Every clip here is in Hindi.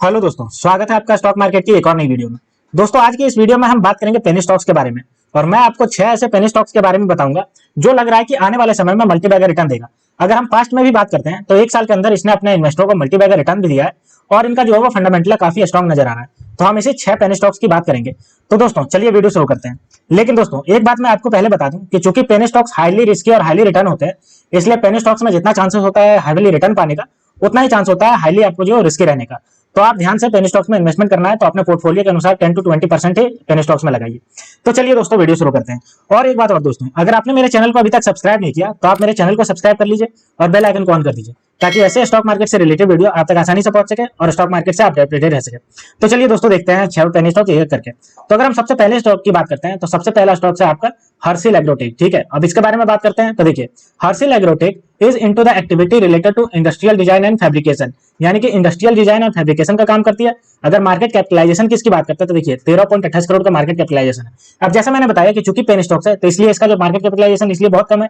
हेलो दोस्तों, स्वागत है आपका स्टॉक मार्केट की एक और नई वीडियो में। दोस्तों, आज की इस वीडियो में हम बात करेंगे पेनी स्टॉक्स के बारे में और मैं आपको 6 ऐसे पेनी स्टॉक्स के बारे में बताऊंगा जो लग रहा है कि आने वाले समय में मल्टीबैगर रिटर्न देगा। अगर हम पास्ट में भी बात करते हैं तो 1 साल के अंदर इसने अपने इन्वेस्टरों को मल्टीबैगर रिटर्न भी दिया है और इनका जो है वो फंडामेंटल काफी स्ट्रॉन्ग नजर आ रहा है। तो हम इसे 6 पेनी स्टॉक्स की बात करेंगे। तो दोस्तों चलिए वीडियो शुरू करते हैं। लेकिन दोस्तों एक बात मैं आपको पहले बता दूं कि चूंकि पेनी स्टॉक्स हाईली रिस्की और हाईली रिटर्न होते हैं, इसलिए पेनी स्टॉक्स में जितना चांसेस होता है हाईली रिटर्न पाने का, उतना ही चांस होता है हाईली आपको जो रिस्की रहने का। तो आप ध्यान से पेनी स्टॉक्स में इन्वेस्टमेंट करना है तो अपने पोर्टफोलियो के अनुसार 10 to 20% ही पेनी स्टॉक्स में लगाइए। तो चलिए दोस्तों वीडियो शुरू करते हैं। और एक बात और दोस्तों, अगर आपने मेरे चैनल को अभी तक सब्सक्राइब नहीं किया तो आप मेरे चैनल को सब्सक्राइब कर लीजिए और बेल आइकन को ऑन कर दीजिए ताकि ऐसे स्टॉक मार्केट से रिलेटेड वीडियो आप तक आसानी से पहुंच सके और स्टॉक मार्केट से आप अपडेटेड रह सके। तो चलिए दोस्तों देखते हैं 6 पेनी स्टॉक एक करके। तो अगर हम सबसे पहले स्टॉक की बात करते हैं तो सबसे पहला स्टॉक है आपका हर्षिल एग्रोटेक। ठीक है, अब इसके बारे में बात करते हैं। तो देखिए, Harshil Agrotech is into the activity related to industrial design and fabrication, यानी कि इंडस्ट्रियल डिजाइन और फैब्रिकेशन का काम करती है। अगर मार्केट कैपिटलाइजेशन की इसकी बात करते हैं तो देखिए 13.28 करोड़ का मार्केट कैपिटलाइजेशन है। अब जैसा मैंने बताया कि चूंकि पेन स्टॉक्स है तो इसलिए इसका जो मार्केट कैपिटलाइजेशन इसलिए बहुत कम है।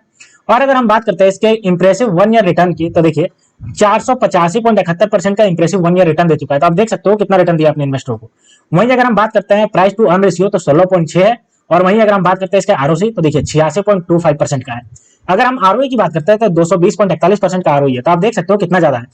और अगर हम बात करते हैं इसके इंप्रेसिव 1 ईयर रिटर्न की तो देखिए 485.71% का इंप्रेसिव 1 ईयर रिटर्न दे चुका है। तो आप देख सकते हो कितना रिटर्न दिया अपने इन्वेस्टरों को। वहीं अगर हम बात करते हैं प्राइस टू अर्न रेशियो तो 16.6 है। और वहीं अगर हम बात करते हैं इसके आरओसी तो देखिए 86.25% का है। अगर हम आरओई की बात करते हैं तो 220.41% का आरओई है। तो आप देख सकते हो कितना ज्यादा है।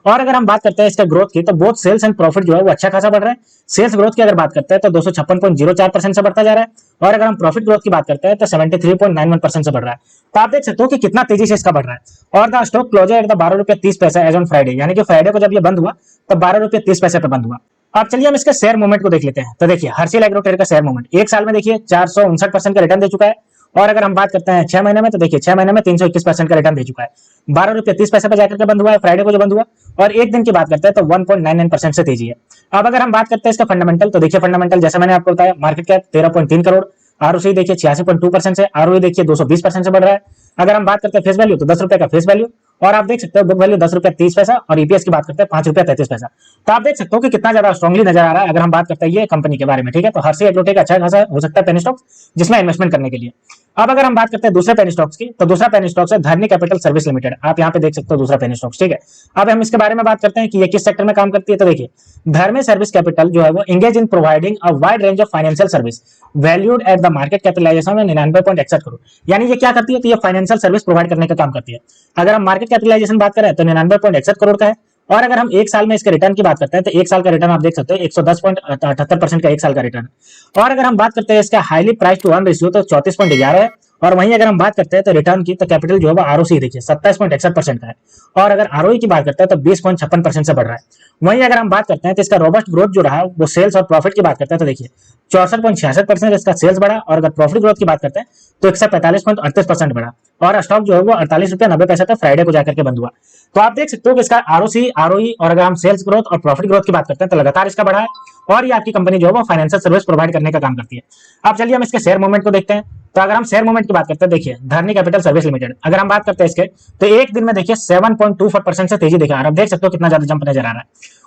और अगर हम बात करते हैं इसका ग्रोथ की तो बोथ सेल्स एंड प्रॉफिट जो है वो अच्छा खासा बढ़ रहा है। सेल्स ग्रोथ की अगर बात करते हैं तो 256.04% से बढ़ता जा रहा है। और अगर हम प्रॉफिट ग्रोथ की बात करते हैं तो 73.91% से बढ़ रहा है। तो आप देख सकते हो कि कितना तेजी से इसका बढ़ रहा है। और the stock closure at the 12 रुपये 30 पैसा एज ऑन फ्राइडे, यानी कि फ्राइडे को जब ये बंद हुआ तो 12 रुपये 30 पैसे पे बंद हुआ। अब चलिए हम इसके शेयर मूवमेंट को देख लेते हैं। तो देखिए हर्षिल एग्रोटेक का शेयर मूवमेंट 1 साल में देखिए 459% का रिटर्न दे चुका है। और अगर हम बात करते हैं 6 महीने में तो देखिए 6 महीने में 321% का रिटर्न दे चुका है। 12 रुपये 30 पैसे पर जाकर के बंद हुआ है फ्राइडे को जो बंद हुआ। और एक दिन की बात करते हैं तो 1.99% से तेजी है। अब अगर हम बात करते हैं इसका फंडामेंटल तो देखिए फंडामेंटल जैसा मैंने आपको बताया, मार्केट कैप 13.3 करोड़, आरओसी देखिए 86.2% से, आरओई देखिए 220% से बढ़ रहा है। अगर हम बात करते हैं फेस वैल्यू तो 10 रुपए का फेस वैल्यू। और आप देख सकते हो बुक वैल्यू 10 रुपये 30 पैसा और ईपीएस की बात करते हैं 5 रुपये 33 पैसा। तो आप देख सकते हो कि कितना ज्यादा स्ट्रांगली नजर आ रहा है अगर हम बात करते हैं ये कंपनी के बारे में। ठीक है, तो हर्षिल एग्रोटेक अच्छा खासा हो सकता है पेनी स्टॉक जिसमें इन्वेस्टमेंट करने के लिए। अब अगर हम बात करते हैं दूसरे पेनी स्टॉक्स की तो दूसरा पेनी स्टॉक्स है धरनी कैपिटल सर्विस लिमिटेड। आप यहाँ पे देख सकते हो दूसरा पेनी स्टॉक्स। ठीक है, अब हम इसके बारे में बात करते हैं कि ये किस सेक्टर में काम करती है। तो देखिए धर्मी सर्विस कैपिटल जो है वो engage in providing a wide range of financial service valued at the market capitalisation में 99.61 करोड़। यानी ये क्या करती है, तो ये फाइनेंशियल सर्विस प्रोवाइड करने का काम करती है। अगर हम मार्केट कैपिटलाइजेशन बात करें तो 99.61 करोड़ का है। और अगर हम 1 साल में इसके रिटर्न की बात करते हैं तो 1 साल का रिटर्न आप देख सकते हो 110.78% का 1 साल का रिटर्न। और अगर हम बात करते हैं इसका highly price to earn ratio तो 34.11 है। और वहीं अगर हम बात करते हैं तो रिटर्न की तो कैपिटल जो है वो आरओसी देखिए 27.61% का है। और अगर आरओई की बात करते हैं तो 20.56% से बढ़ रहा है। वहीं अगर हम बात करते हैं तो इसका रोबस्ट ग्रोथ जो रहा वो सेल्स और प्रॉफिट की बात करते हैं तो देखिए 64.66% इसका सेल्स बढ़ा। और अगर प्रॉफिट ग्रोथ की बात करते हैं तो 145.38% बढ़ा। और स्टॉक जो है वो 48 रुपये 90 पैसे तक फ्राइडे को जाकर के बंद हुआ। तो आप देख सकते हो कि इसका आरओसी आरओई और अगर हम सेल्स ग्रोथ और प्रॉफिट ग्रोथ की बात करते हैं तो लगातार इसका बढ़ा है। और ये आपकी कंपनी जो है वो फाइनेंशियल सर्विस प्रोवाइड करने का काम करती है। अब चलिए हम इसके शेयर मूवमेंट को देखते हैं। तो अगर हम शेयर मूवमेंट की बात करते हैं देखिए धरनी कैपिटल सर्विस लिमिटेड अगर हम बात करते हैं इसके तो एक दिन में देखिए 7.24% से तेजी दिखा रहा है। आप देख सकते हो कितना ज्यादा जंप नजर आ रहा है।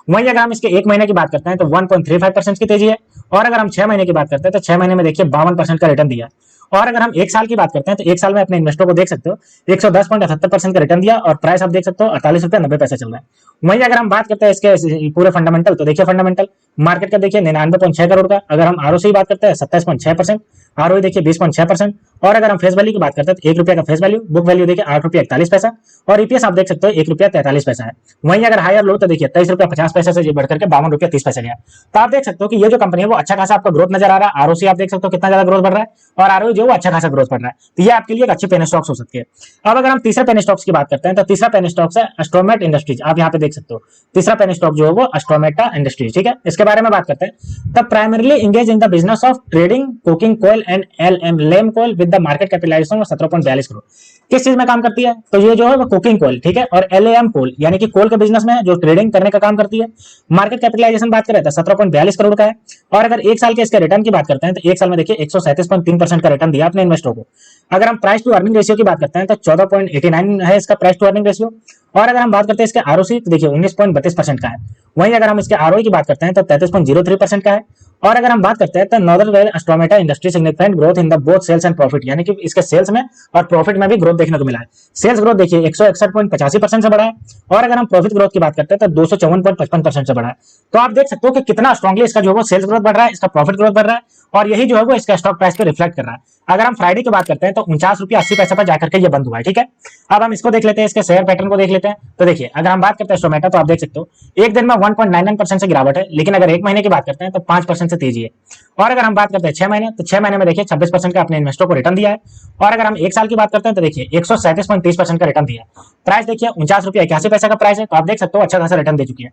वहीं अगर हम इसके 1 महीने की बात करते हैं तो 1.35% की तेजी है। और अगर हम 6 महीने की बात करते हैं तो 6 महीने में देखिए 52% का रिटर्न दिया। और अगर हम 1 साल की बात करते हैं तो 1 साल में अपने इन्वेस्टर को देख सकते हो 110.78% का रिटर्न दिया। और प्राइस आप देख सकते हो 48 रुपये 90 पैसे चल रहा है। वहीं अगर हम बात करते हैं इसके पूरे फंडामेंटल तो देखिए फंडामेंटल मार्केट का देखिए 99.6 करोड़ का। अगर हम आरओसी बात करते हैं 27.6%, आरओई देखिए 20.6%। और अगर हम फेस वैल्यू की बात करते हैं तो 1 रुपये का फेस वैल्यू, बुक वैल्यू देखिए 8 रुपये 41 पैसा। और ईपीएस आप देख सकते हो 1 रुपया 43 पैसा है। वहीं अगर हायर लो तो देखिए 23 रुपये 50 पैसे से बढ़कर के 52 रुपये 30 पैसे गया। तो आप देख सकते हो कि ये जो कंपनी है वो अच्छा खासा आपका ग्रोथ नजर आ रहा है। आरओसी आप देख सकते हो कितना ज्यादा ग्रोथ बढ़ रहा है। और आरओई जो अच्छा खासा ग्रोथ बढ़ रहा है। तो ये आपके लिए एक अच्छी पेनी स्टॉक्स हो सकती है। अब अगर हम तीसरे पेनी स्टॉक्स की बात करते हैं तो तीसरा पेनी स्टॉक्स है एस्ट्रोमेट इंडस्ट्रीज। आप यहाँ पे देख सकते हो तीसरा पेनी स्टॉक जो है वो एस्ट्रोमेटा इंडस्ट्रीज। ठीक है, इसके बारे में बात करते हैं। तब primarily engage in the business of trading coking coal and lam coal with the market capitalisation of 17.42 crore. किस चीज में काम करती है, तो ये जो है वो कुकिंग कोयल। ठीक है, और एलएम कोल यानी कि कोल के बिजनेस में जो ट्रेडिंग करने का काम करती है। मार्केट कैपिटलाइजेशन बात करें तो 17.42 करोड़ का है। और अगर 1 साल के इसके रिटर्न की बात करते हैं तो 1 साल में देखिए 137.3% का रिटर्न दिया अपने इन्वेस्टर को। अगर हम प्राइस टू अर्निंग रेशियो की बात करते हैं तो 14.89 है इसका प्राइस टू अर्निंग रेशियो। और अगर हम बात करते हैं इसके आरओसी तो देखिए 19.32% का है। वहीं अगर हम इसके आरओई की बात करते हैं तो 33.03% का है। और अगर हम बात करते हैं तो नॉर्दर्न वेल एस्ट्रोमेटा industry significant growth in the both sales and profit, यानी कि इसके सेल्स में और प्रॉफिट में भी ग्रोथ देखने को मिला है। सेल्स ग्रोथ देखिए 161.85% से बढ़ा है, और अगर हम प्रॉफिट ग्रोथ की बात करते हैं तो 254.55% से बढ़ा है। तो आप देख सकते हो कि कितना स्ट्रांगली इसका जो है सेल्स ग्रोथ बढ़ रहा है, इसका प्रॉफिट ग्रोथ बढ़ रहा है, और यही जो है वो इसका स्टॉक प्राइस पे रिफ्लेक्ट कर रहा है। अगर हम फ्राइडे की बात करते हैं तो 49 रुपया 80 पैसे पर जाकर के ये बंद हुआ है, ठीक है। अब हम इसको देख लेते हैं, इसके शेयर पैटर्न को देख लेते हैं। तो देखिए अगर हम बात करते हैं स्टोमेटा, तो आप देख सकते हो एक दिन में 1.99% से गिरावट है, लेकिन अगर एक महीने की बात करते हैं तो 5% से तेजी है। और अगर हम बात करते हैं 6 महीने, तो 6 महीने में देखिए 26% का अपने इन्वेस्टर को रिटर्न दिया है। और अगर हम एक साल की बात करते हैं तो देखिए 137.30% का रिटर्न दिया है। प्राइस देखिए 49 रुपया 81 पैसे का प्राइस है, तो आप देख सकते हो अच्छा खासा रिटर्न दे चुकी है।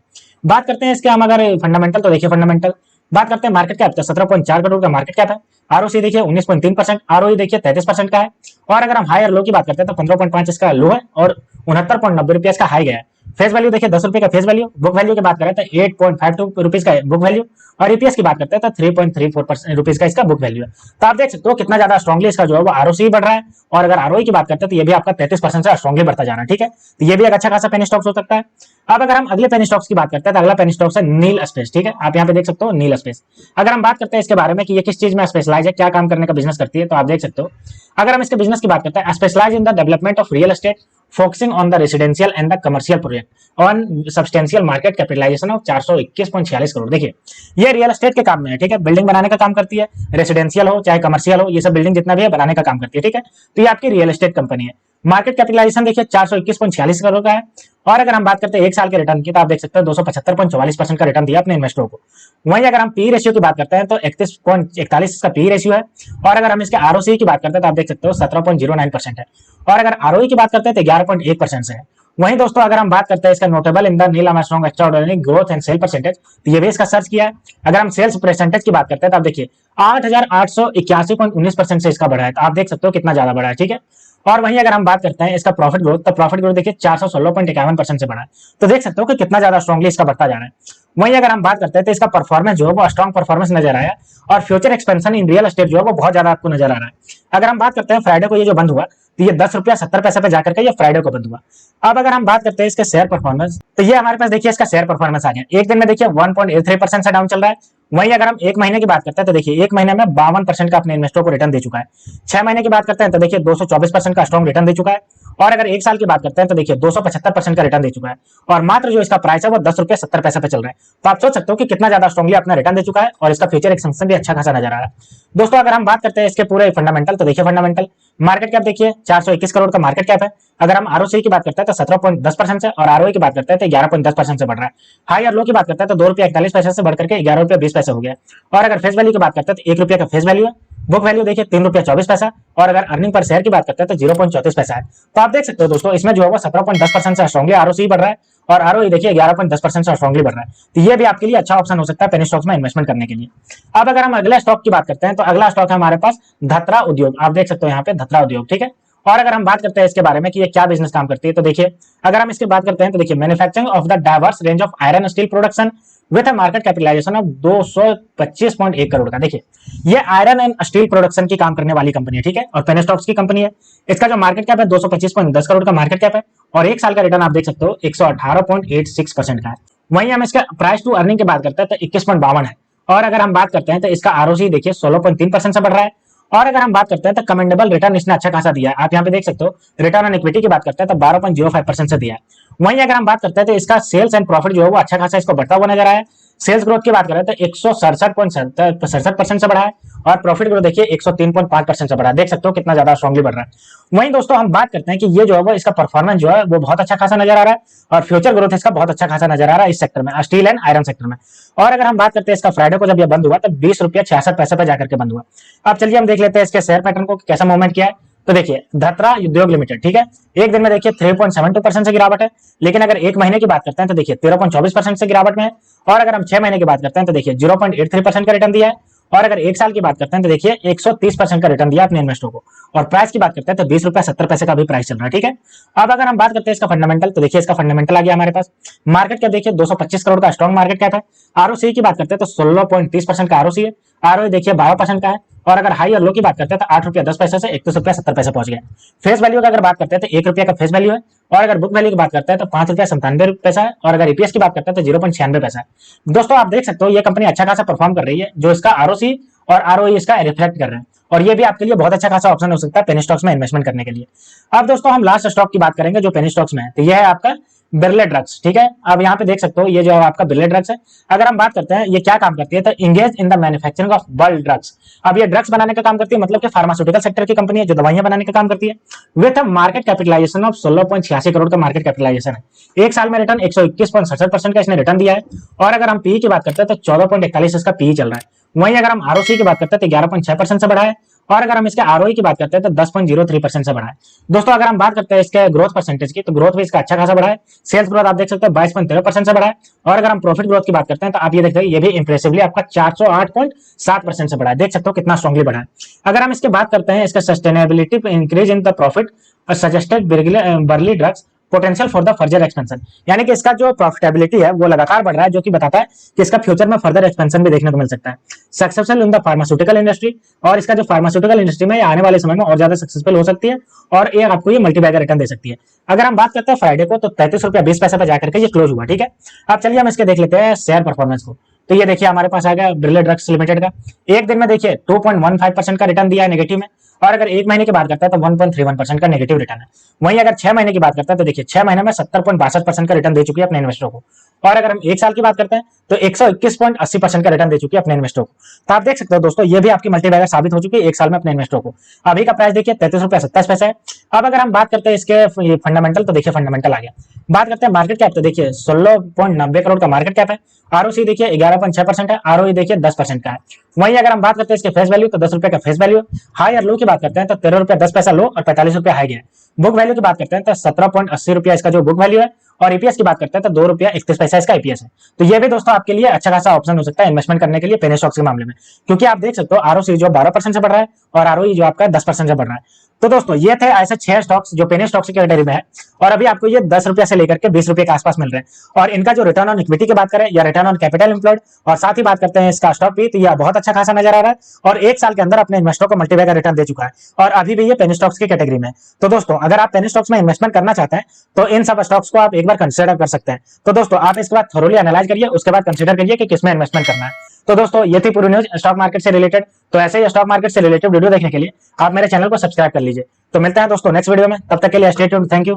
बात करते हैं इसके हम अगर फंडामेंटल, तो देखिए फंडामेंटल बात करते हैं मार्केट कैप, तो 17.4 करोड़ का मार्केट कैप है। आरओसी देखिए 19.3%, आरओई देखिए 33% का है। और अगर हम हाई और लो की बात करते हैं तो 15.5 इसका लो है और 69.90 इसका हाई गया है। फेस वैल्यू देखिए 10 रुपए का फेस वैल्यू। बुक वैल्यू की बात करें तो 8.52 रुपीज का बुक वैल्यू, और ईपीएस की बात करते हैं तो 3.34 रुपीज का इसका बुक वैल्यू है। तो आप देख सकते हो कितना ज्यादा स्ट्रांगली इसका जो है वो आरओसी बढ़ रहा है। और अगर आरओई की बात करते हैं तो ये भी आपका 33% से स्ट्रांगली बढ़ता जा रहा है, ठीक है। तो ये भी एक अच्छा खासा पेनी स्टॉक्स हो सकता है। अब अगर हम अगले पेनी स्टॉक्स की बात करते हैं तो अगला पेनी स्टॉक्स है नील स्पेस, ठीक है। आप यहाँ पे देख सकते हो नील स्पेस। अगर हम बात करते हैं इसके बारे में कि ये किस चीज में स्पेशलाइज है, क्या काम करने का बिजनेस करती है, तो आप देख सकते हो अगर हम इसके बिजनेस की बात करते हैं, specialise in the development of real estate focusing on the residential and the commercial project on substantial market capitalisation of 421.46 crore. देखिए ये रियल एस्टेट के काम में है, ठीक है। बिल्डिंग बनाने का काम करती है, रेसिडेंशियल हो चाहे कमर्शियल हो, ये सब बिल्डिंग जितना भी है बनाने का काम करती है, ठीक है। तो ये आपकी रियल एस्टेट कंपनी है। मार्केट कैपिटलाइजेशन देखिए 421.46 करोड़ का है। और अगर हम बात करते हैं एक साल के रिटर्न की, तो आप देख सकते हैं 275.44% का रिटर्न दिया अपने इन्वेस्टरों को। वहीं अगर हम पी रेशियो की बात करते हैं तो 31.41 का पी रेशियो है। और अगर हम इसके आरओसी की बात करते हैं तो आप देख सकते हो 17.09% है। और अगर आरओई की बात करते हैं तो 11.1% से है। वहीं दोस्तों अगर हम बात करते हैं इसका notable in the Neil Armstrong extraordinary growth and sale percentage, तो ये भी इसका सर्च किया है। अगर हम सेल्स परसेंटेज की बात करते हैं तो आप देखिए 8,881.19% से इसका बढ़ा है। तो आप देख सकते हो कितना ज्यादा बढ़ा है, ठीक है। और वहीं अगर हम बात करते हैं इसका प्रॉफिट ग्रोथ, तो प्रॉफिट ग्रोथ देखिए 416.51% से बढ़ा है। तो देख सकते हो कि कितना ज्यादा स्ट्रांगली इसका बढ़ता जा रहा है। वहीं अगर हम बात करते हैं तो इसका परफॉर्मेंस जो है वो स्ट्रॉन्ग परफॉर्मेंस नजर आया, और future expansion in real estate जो है वो बहुत ज्यादा आपको नजर आ रहा है। अगर हम बात करते हैं फ्राइडे को ये जो बंद हुआ, तो ये 10 रुपया 70 पैसे पे जाकर के ये फ्राइडे को बंद हुआ। अब अगर हम बात करते हैं इसके शेयर परफॉर्मेंस, तो ये हमारे पास देखिए इसका शेयर परफॉर्मेंस आ गया। एक दिन में देखिए 1.83% से डाउन चल रहा है। वहीं अगर हम एक महीने की बात करते हैं तो देखिए एक महीने में 52% का अपने इन्वेस्टर को रिटर्न दे चुका है। 6 महीने की बात करते हैं तो देखिए 224% का स्ट्रॉन्ग रिटर्न दे चुका है। और अगर एक साल की बात करते हैं तो देखिए 275% का रिटर्न दे चुका है। और मात्र जो इसका प्राइस है वो 10 रुपया 70 पैसे पे चल रहा है। तो आप सोच सकते हो कि कितना ज्यादा स्ट्रॉन्गली अपना रिटर्न दे चुका है, और इसका फ्यूचर एक्सपेंशन भी अच्छा खासा नजर आ रहा है। दोस्तों अगर हम बात करते हैं इसके पूरे फंडामेंटल, तो देखिए फंडामेंटल मार्केट कैप देखिए 421 करोड़ का मार्केट कैप है। अगर हम आरओसी की बात करते हैं तो 17.10% से, और आरओई की बात करते हैं तो 11.10% से बढ़ रहा है। हाई और लो की बात करते हैं तो 2 रुपया 41 पैसे से बढ़कर के 11 रुपया 20 पैसे हो गया। और अगर फेस वैल्यू की बात करते हैं तो 1 रुपया का फेस वैल्यू है। बुक वैल्यू देखिए 3 रुपया 24 पैसा, और अगर अर्निंग पर शेयर की बात करते हैं तो 0.34 पैसा है। तो आप देख सकते हो दोस्तों इसमें जो है वो 17.10% से स्ट्रॉन्गली आरओसी बढ़ रहा है, और आरओई देखिए 11.10% से स्ट्रॉन्गली बढ़ रहा है। तो ये भी आपके लिए अच्छा ऑप्शन हो सकता है पेनी स्टॉक्स में इन्वेस्टमेंट करने के लिए। अब अगर हम अगला स्टॉक की बात करते हैं तो अगला स्टॉक है हमारे पास धतरा उद्योग। आप देख सकते हो यहाँ पे धतरा उद्योग, ठीक है। और अगर हम बात करते हैं इसके बारे में कि ये क्या बिजनेस काम करती है, तो देखिए अगर हम इसकी बात करते हैं तो देखिए manufacturing of the diverse range of iron steel production with a market capitalisation of 225.1 crore का। देखिए ये आयरन एंड स्टील प्रोडक्शन की काम करने वाली कंपनी है, ठीक है, और पेनी स्टॉक्स की कंपनी है। इसका जो मार्केट कैप है 225.10 करोड़ का मार्केट कैप है, और एक साल का रिटर्न आप देख सकते हो 118.86% का है। वहीं हम इसका प्राइस टू अर्निंग की बात करते हैं तो 21.52 है। और अगर हम बात करते हैं तो इसका आरओसी देखिए 16.3% से बढ़ रहा है। और अगर हम बात करते हैं तो कमेंडेबल रिटर्न इसने अच्छा खासा दिया है। आप यहाँ पे देख सकते हो रिटर्न ऑन इक्विटी की बात करते हैं तो 12.05% से दिया है। वहीं अगर हम बात करते हैं तो इसका सेल्स एंड प्रॉफिट जो है वो अच्छा खासा इसको बढ़ता हुआ नजर आया है। सेल्स ग्रोथ की बात करें तो 167.67% से बढ़ा है, और प्रॉफिट ग्रोथ देखिए 103.5% से बढ़ा है। देख सकते हो कितना ज्यादा स्ट्रांगली बढ़ रहा है। वहीं दोस्तों हम बात करते हैं कि ये जो है वो इसका परफॉर्मेंस जो है वो बहुत अच्छा खासा नजर आ रहा है, और फ्यूचर ग्रोथ इसका बहुत अच्छा खासा नजर आ रहा है इस सेक्टर में, स्टील एंड आयरन सेक्टर में। और अगर हम बात करते हैं इसका फ्राइडे को जब ये बंद हुआ तो 20 रुपया 66 पैसे पे जाकर के बंद हुआ। अब चलिए हम देख लेते हैं इसके शेयर पैटर्न को कैसा मूवमेंट किया है। तो देखिए धतरा उद्योग लिमिटेड, ठीक है, एक दिन में देखिए 3.72% से गिरावट है। लेकिन अगर एक महीने की बात करते हैं तो देखिए 13.24% से गिरावट में है। और अगर हम 6 महीने की बात करते हैं तो देखिए 0.83% का रिटर्न दिया है। और अगर एक साल की बात करते हैं तो देखिए 130% का रिटर्न दिया अपने इन्वेस्टर को। और प्राइस की बात करते हैं तो 20 रुपया 70 पैसे का भी प्राइस चल रहा है, ठीक है। अब अगर हम बात करते हैं इसका फंडामेंटल, तो देखिए इसका फंडामेंटल आ गया हमारे पास। मार्केट कैप देखिए 225 करोड़ का स्ट्रॉन्ग मार्केट कैप है। आरओसी की बात करते हैं तो 16.30% का आरओसी है। आरओई देखिए 12% का है। और अगर हाई और लो की बात करते हैं तो 8 रुपया 10 पैसे से 31 रुपया 70 पैसे पहुंच गया। फेस वैल्यू की अगर बात करते हैं तो 1 रुपया का फेस वैल्यू है, और अगर बुक वैल्यू की बात करते हैं तो 5 रुपया 97 पैसा है, और अगर ईपीएस की बात करते हैं तो 0.96 पैसा है। दोस्तों आप देख सकते हो ये कंपनी अच्छा खासा परफॉर्म कर रही है, जो इसका आरओसी और आरओई इसका रिफ्लेक्ट कर रहे हैं, और ये भी आपके लिए बहुत अच्छा खासा ऑप्शन हो सकता है पेनी स्टॉक्स में इन्वेस्टमेंट करने के लिए। अब दोस्तों हम लास्ट स्टॉक की बात करेंगे जो पेनी स्टॉक्स में है, तो ये है आपका बिरले ड्रग्स। ठीक है, अब यहाँ पे देख सकते हो ये जो आपका बिरले ड्रग्स है, अगर हम बात करते हैं ये क्या काम करती है, तो engage in the manufacturing of bulk drugs. अब ये ड्रग्स बनाने का काम करती है, मतलब कि फार्मास्यूटिकल सेक्टर की कंपनी है जो दवाइयां बनाने का काम करती है, with a market capitalisation of 16.86 crore का मार्केट कैपिटलाइजेशन है। एक साल में रिटर्न 121.67% का इसने रिटर्न दिया है, और अगर हम पी की बात करते हैं तो 14.41 इसका पी चल रहा है। वहीं अगर हम आरओसी की बात करते हैं तो 11.6% से बढ़ा है, और अगर हम इसके आरओई की बात करते हैं तो 10.03% से बढ़ा है। दोस्तों अगर हम बात करते हैं इसके ग्रोथ परसेंटेज की, तो ग्रोथ भी इसका अच्छा खासा बढ़ा है। सेल्स ग्रोथ आप देख सकते हो 22.13% से बढ़ा है, और अगर हम प्रॉफिट ग्रोथ की बात करते हैं तो आप ये देखते हैं ये भी इंप्रेसिवली आपका 408.7% से बढ़ा है। देख सकते हो कितना स्ट्रांगली बढ़ा है। अगर हम इसके बात करते हैं इसका sustainability increase in the profit suggested barley drugs potential for the further expansion, यानी कि इसका जो प्रॉफिटेबिलिटी है वो लगातार बढ़ रहा है, जो कि बताता है कि इसका फ्यूचर में फर्दर एक्सपेंशन भी देखने को मिल सकता है। Successful in the pharmaceutical industry, और इसका जो फार्मास्यूटिकल इंडस्ट्री में आने वाले समय में और ज्यादा सक्सेसफुल हो सकती है, और ये आपको ये मल्टीबैगर रिटर्न दे सकती है। अगर हम बात करते हैं फ्राइडे को, तो 33 रुपया 20 पैसे पर जाकर के ये क्लोज हुआ। ठीक है, अब चलिए हम इसके देख लेते हैं शेयर परफॉर्मेंस को। तो ये देखिए हमारे पास आ गया बिरला ड्रग्स लिमिटेड का, एक दिन में देखिए 2.15% का रिटर्न दिया है नेगेटिव में, और अगर एक महीने की बात करता है तो 1.31% का नेगेटिव रिटर्न है। वहीं अगर 6 महीने की बात करता है तो देखिए 6 महीने में 70.62% का रिटर्न दे चुकी है अपने इन्वेस्टरों को, और अगर हम एक साल की बात करते हैं तो 121.80% का रिटर्न दे चुकी है अपने इन्वेस्टरों को। तो आप देख सकते हो दोस्तों ये भी आपकी मल्टीबैगर साबित हो चुकी है एक साल में अपने इन्वेस्टरों को। अभी का प्राइस देखिए 33 रुपया 27 पैसे है। अब अगर हम बात करते हैं इसके फंडामेंटल, तो देखिए फंडामेंटल आ गया। बात करते हैं मार्केट कैप, तो देखिए 16.90 करोड़ का मार्केट कैप है। आरओसी देखिए 11.6% है, आरओई देखिए 10% का है। वहीं अगर हम बात करते हैं इसके फेस वैल्यू, तो 10 रुपए का फेस वैल्यू। हाई और लो की बात करते हैं तो 13 रुपया 10 पैसा लो और 45 रुपया हाई गया। बुक वैल्यू की बात करते हैं तो 17.80 रुपया इसका जो बुक वैल्यू है, और ईपीएस की बात करते हैं तो 2 रुपया 31 पैसा इसका ईपीएस है। तो ये भी दोस्तों आपके लिए अच्छा खासा ऑप्शन हो सकता है इन्वेस्टमेंट करने के लिए पेनी स्टॉक्स के मामले में, क्योंकि आप देख सकते हो आरओसी जो 12% से बढ़ रहा है, और आरओई जो आपका 10% से बढ़ रहा है। तो दोस्तों ये थे ऐसे 6 स्टॉक्स जो पेनी स्टॉक्स की कैटेगरी में है, और अभी आपको ये 10 रुपया से लेकर के 20 रुपये के आसपास मिल रहे हैं। और इनका जो रिटर्न ऑन इक्विटी की बात करें या रिटर्न ऑन कैपिटल एम्प्लॉयड, और साथ ही बात करते हैं इसका स्टॉक भी, तो यह बहुत अच्छा खासा नजर आ रहा है, और एक साल के अंदर अपने इन्वेस्टर को मल्टीबैगर रिटर्न दे चुका है, और अभी भी ये पेनी स्टॉक्स की कैटेगरी में है। तो दोस्तों अगर आप पेनी स्टॉक्स में इन्वेस्टमेंट करना चाहते हैं तो इन सब स्टॉक्स को आप एक बार कंसिडर कर सकते हैं। तो दोस्तों आप इसके बाद थोरोली एनालाइज करिए, उसके बाद कंसिडर करिए कि किसमें इन्वेस्टमेंट करना है। तो दोस्तों ये थी पूरी न्यूज स्टॉक मार्केट से रिलेटेड। तो ऐसे ही स्टॉक मार्केट से रिलेटेड वीडियो देखने के लिए आप मेरे चैनल को सब्सक्राइब कर लीजिए। तो मिलते हैं दोस्तों नेक्स्ट वीडियो में, तब तक के लिए स्टे ट्यून्ड, थैंक यू।